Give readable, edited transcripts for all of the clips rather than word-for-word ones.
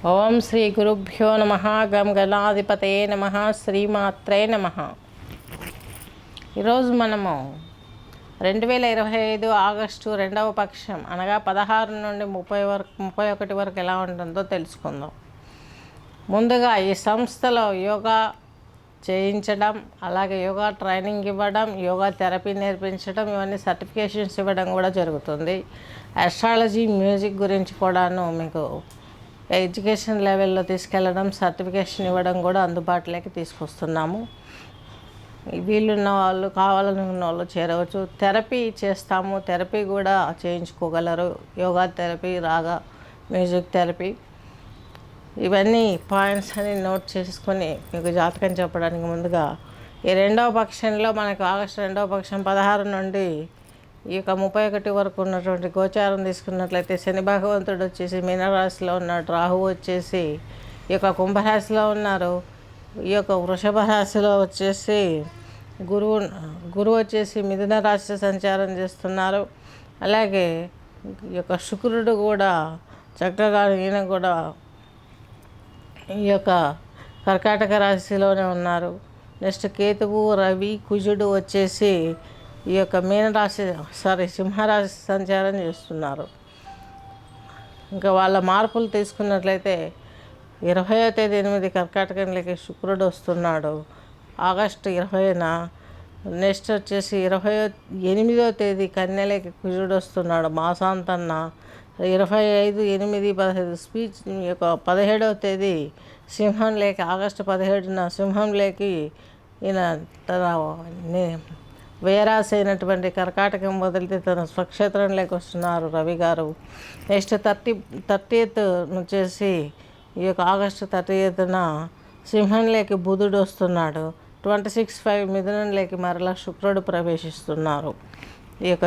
ఓం శ్రీ గురుభ్యో నమ. గం గణాధిపతే నమ. శ్రీమాత్రే నమ. ఈరోజు మనము 2025 ఆగస్టు 2వ పక్షం అనగా 16 నుండి 31 వరకు ఎలా ఉంటుందో తెలుసుకుందాం. ముందుగా ఈ సంస్థలో యోగా చేయించడం, అలాగే యోగా ట్రైనింగ్ ఇవ్వడం, యోగా థెరపీ నేర్పించడం, ఇవన్నీ సర్టిఫికేషన్స్ ఇవ్వడం కూడా జరుగుతుంది. ఆస్ట్రాలజీ, మ్యూజిక్ గురించి కూడాను మీకు ఎడ్యుకేషన్ లెవెల్లో తీసుకెళ్ళడం, సర్టిఫికేషన్ ఇవ్వడం కూడా అందుబాటులోకి తీసుకొస్తున్నాము. వీళ్ళున్న వాళ్ళు, కావాలనుకున్న వాళ్ళు చేరవచ్చు. థెరపీ చేస్తాము, థెరపీ కూడా చేయించుకోగలరు. యోగా థెరపీ, రాగా మ్యూజిక్ థెరపీ, ఇవన్నీ పాయింట్స్ అని నోట్ చేసుకొని మీకు జాతకం చెప్పడానికి ముందుగా ఈ 2వ పక్షంలో మనకు ఆగస్టు 2వ పక్షం 16 నుండి ఈ యొక్క 31 వరకు ఉన్నటువంటి గోచారం తీసుకున్నట్లయితే శని భగవంతుడు వచ్చేసి మీనరాశిలో ఉన్నాడు, రాహు వచ్చేసి ఈ యొక్క కుంభరాశిలో ఉన్నారు, ఈ యొక్క వృషభ రాశిలో వచ్చేసి గురువు వచ్చేసి మిథున రాశి సంచారం చేస్తున్నారు. అలాగే ఈ యొక్క శుక్రుడు కూడా చక్కగా ఈయన కూడా ఈ యొక్క కర్కాటక రాశిలోనే ఉన్నారు. నెక్స్ట్ కేతువు, రవి, కుజుడు వచ్చేసి ఈ యొక్క సింహరాశి సంచారం చేస్తున్నారు. ఇంకా వాళ్ళ మార్పులు తీసుకున్నట్లయితే 20వ తేదీ 8 కర్కాటకంలోకి శుక్రుడు వస్తున్నాడు ఆగస్టు 20న. నెక్స్ట్ వచ్చేసి 28వ తేదీ కన్యలోకి కుజుడు వస్తున్నాడు మాసాంతన్న. 25/8/15 స్పీచ్ ఈ యొక్క 17వ తేదీ సింహంలోకి, ఆగస్టు 17న సింహంలోకి ఈయన తన వేరాశి అయినటువంటి కర్కాటకం వదిలితే తన స్వక్షేత్రంలోకి వస్తున్నారు రవి గారు. నెక్స్ట్ 30th వచ్చేసి ఈ యొక్క ఆగస్టు 30న సింహంలోకి బుధుడు వస్తున్నాడు. 26/5 మిథునంలోకి మరలా శుక్రుడు ప్రవేశిస్తున్నారు. ఈ యొక్క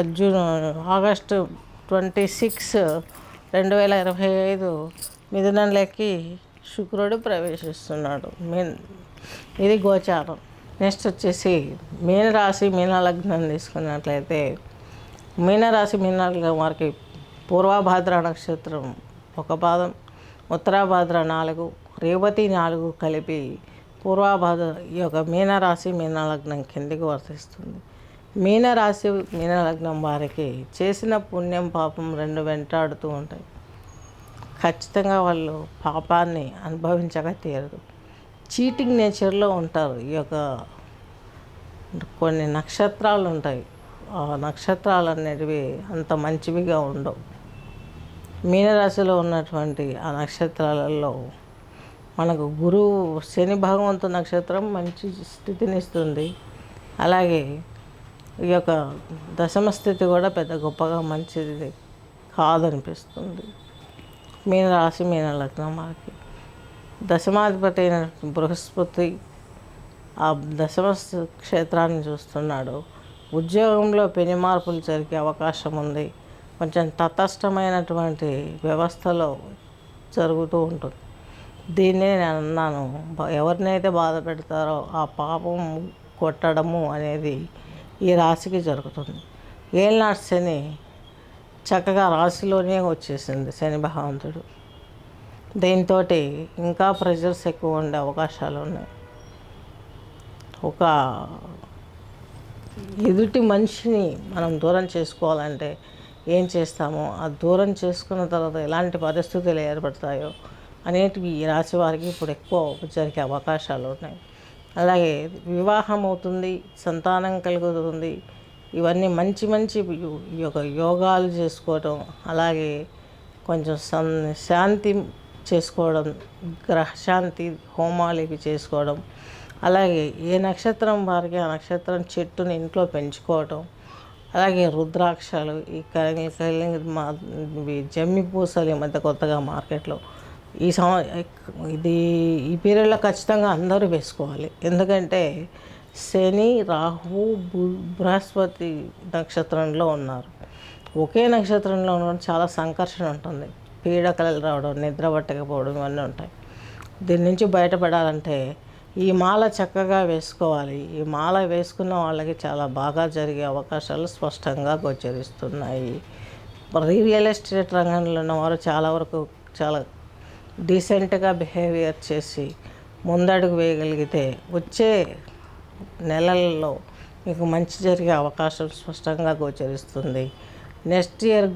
ఆగస్టు 26, 2025 మిథునంలోకి శుక్రుడు ప్రవేశిస్తున్నాడు. ఇది గోచారం. నెక్స్ట్ వచ్చేసి మీనరాశి, మీనలగ్నం తీసుకున్నట్లయితే మీనరాశి, మీనలగ్నం వారికి పూర్వభాద్ర నక్షత్రం 1 పాదం, ఉత్తరాభాద్ర 4, రేవతి 4 కలిపి పూర్వభాద్ర ఈ యొక్క మీనరాశి, మీనలగ్నం కిందికి వర్తిస్తుంది. మీనరాశి, మీనలగ్నం వారికి చేసిన పుణ్యం పాపం 2 వెంటాడుతూ ఉంటాయి. ఖచ్చితంగా వాళ్ళు పాపాన్ని అనుభవించక తీరదు. చీటింగ్ నేచర్లో ఉంటారు. ఈ యొక్క కొన్ని నక్షత్రాలు ఉంటాయి, ఆ నక్షత్రాలు అనేటివి అంత మంచివిగా ఉండవు. మీనరాశిలో ఉన్నటువంటి ఆ నక్షత్రాలలో మనకు గురువు, శని భగవంతు నక్షత్రం మంచి స్థితినిస్తుంది. అలాగే ఈ యొక్క దశమ స్థితి కూడా పెద్ద గొప్పగా మంచిది కాదనిపిస్తుంది. మీనరాశి, మీనలగ్నం వారికి దశమాధిపతి అయిన బృహస్పతి ఆ దశమ క్షేత్రాన్ని చూస్తున్నాడు. ఉద్యోగంలో పెను మార్పులు జరిగే అవకాశం ఉంది. కొంచెం తటస్థమైనటువంటి వ్యవస్థలో జరుగుతూ ఉంటుంది. దీన్నే నేను అన్నాను, ఎవరినైతే బాధ పెడతారో ఆ పాపం కొట్టడము అనేది ఈ రాశికి జరుగుతుంది. ఏళ్ళనాటి శని చక్కగా రాశిలోనే వచ్చేసింది శని భగవంతుడు. దీంతో ఇంకా ప్రెషర్స్ ఎక్కువ ఉండే అవకాశాలు ఉన్నాయి. ఒక ఎదుటి మనిషిని మనం దూరం చేసుకోవాలంటే ఏం చేస్తామో, ఆ దూరం చేసుకున్న తర్వాత ఎలాంటి పరిస్థితులు ఏర్పడతాయో అనేటివి ఈ రాశి వారికి ఇప్పుడు ఎక్కువ జరిగే అవకాశాలు ఉన్నాయి. అలాగే వివాహం అవుతుంది, సంతానం కలుగుతుంది. ఇవన్నీ మంచి మంచి యోగాలు చేసుకోవడం, అలాగే కొంచెం శాంతి చేసుకోవడం, గ్రహశాంతి హోమాలు ఇవి చేసుకోవడం, అలాగే ఏ నక్షత్రం వారికి ఆ నక్షత్రం చెట్టుని ఇంట్లో పెంచుకోవడం, అలాగే రుద్రాక్షలు, ఈ జమ్మి పూసలు ఈ మధ్య కొత్తగా మార్కెట్లో ఈ పీరియడ్లో ఖచ్చితంగా అందరూ వేసుకోవాలి. ఎందుకంటే శని, రాహు, బృహస్పతి నక్షత్రంలో ఉన్నారు. ఒకే నక్షత్రంలో ఉండడం చాలా సంకర్షణ ఉంటుంది. పీడకలలు రావడం, నిద్ర పట్టకపోవడం, ఇవన్నీ ఉంటాయి. దీని నుంచి బయటపడాలంటే ఈ మాల చక్కగా వేసుకోవాలి. ఈ మాల వేసుకున్న వాళ్ళకి చాలా బాగా జరిగే అవకాశాలు స్పష్టంగా గోచరిస్తున్నాయి. రియల్ ఎస్టేట్ రంగంలో ఉన్నవారు చాలా వరకు చాలా డీసెంట్గా బిహేవియర్ చేసి ముందడుగు వేయగలిగితే వచ్చే నెలల్లో మీకు మంచి జరిగే అవకాశం స్పష్టంగా గోచరిస్తుంది. నెక్స్ట్ ఇయర్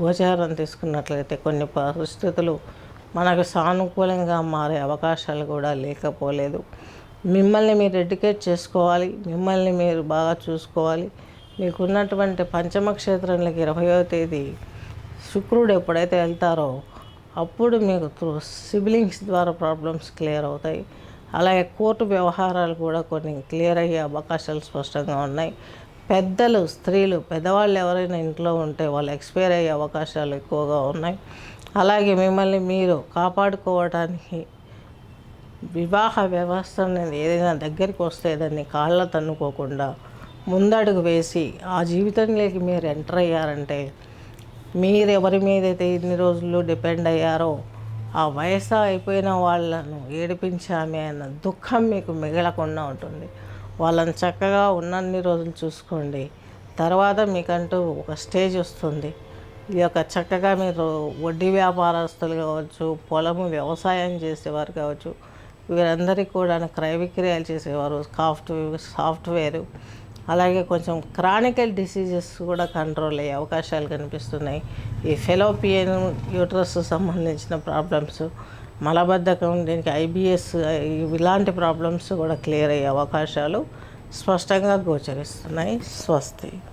గోచారం తీసుకున్నట్లయితే కొన్ని పరిస్థితులు మనకు సానుకూలంగా మారే అవకాశాలు కూడా లేకపోలేదు. మిమ్మల్ని మీరు ఎడ్యుకేట్ చేసుకోవాలి, మిమ్మల్ని మీరు బాగా చూసుకోవాలి. మీకున్నటువంటి పంచమ క్షేత్రంలోకి 20వ తేదీ శుక్రుడు ఎప్పుడైతే వెళ్తారో అప్పుడు మీకు సిబ్లింగ్స్ ద్వారా ప్రాబ్లమ్స్ క్లియర్ అవుతాయి. అలాగే కోర్టు వ్యవహారాలు కూడా కొన్ని క్లియర్ అయ్యే అవకాశాలు స్పష్టంగా ఉన్నాయి. పెద్దలు, స్త్రీలు, పెద్దవాళ్ళు ఎవరైనా ఇంట్లో ఉంటే వాళ్ళు ఎక్స్పైర్ అయ్యే అవకాశాలు ఎక్కువగా ఉన్నాయి. అలాగే మిమ్మల్ని మీరు కాపాడుకోవడానికి వివాహ వ్యవస్థ అనేది ఏదైనా దగ్గరికి వస్తే దాన్ని కాళ్ళ తన్నుకోకుండా ముందడుగు వేసి ఆ జీవితంలోకి మీరు ఎంటర్ అయ్యారంటే మీరు ఎవరి మీదైతే ఇన్ని రోజులు డిపెండ్ అయ్యారో ఆ వయసు అయిపోయిన వాళ్ళను ఏడిపించామే అన్న దుఃఖం మీకు మిగలకుండా ఉంటుంది. వాళ్ళని చక్కగా ఉన్నన్ని రోజులు చూసుకోండి. తర్వాత మీకంటూ ఒక స్టేజ్ వస్తుంది. ఈ యొక్క చక్కగా మీరు వడ్డీ వ్యాపారస్తులు కావచ్చు, పొలము వ్యవసాయం చేసేవారు కావచ్చు, వీరందరికీ కూడా క్రయ విక్రయాలు చేసేవారు, సాఫ్ట్వేరు, అలాగే కొంచెం క్రానికల్ డిసీజెస్ కూడా కంట్రోల్ అయ్యే అవకాశాలు కనిపిస్తున్నాయి. ఈ ఫెలోపియన్ యూట్రస్ సంబంధించిన ప్రాబ్లమ్స్, మలబద్ధకం, దీనికి IBS ఇలాంటి ప్రాబ్లమ్స్ కూడా క్లియర్ అయ్యే అవకాశాలు స్పష్టంగా గోచరిస్తున్నాయి. స్వస్తి.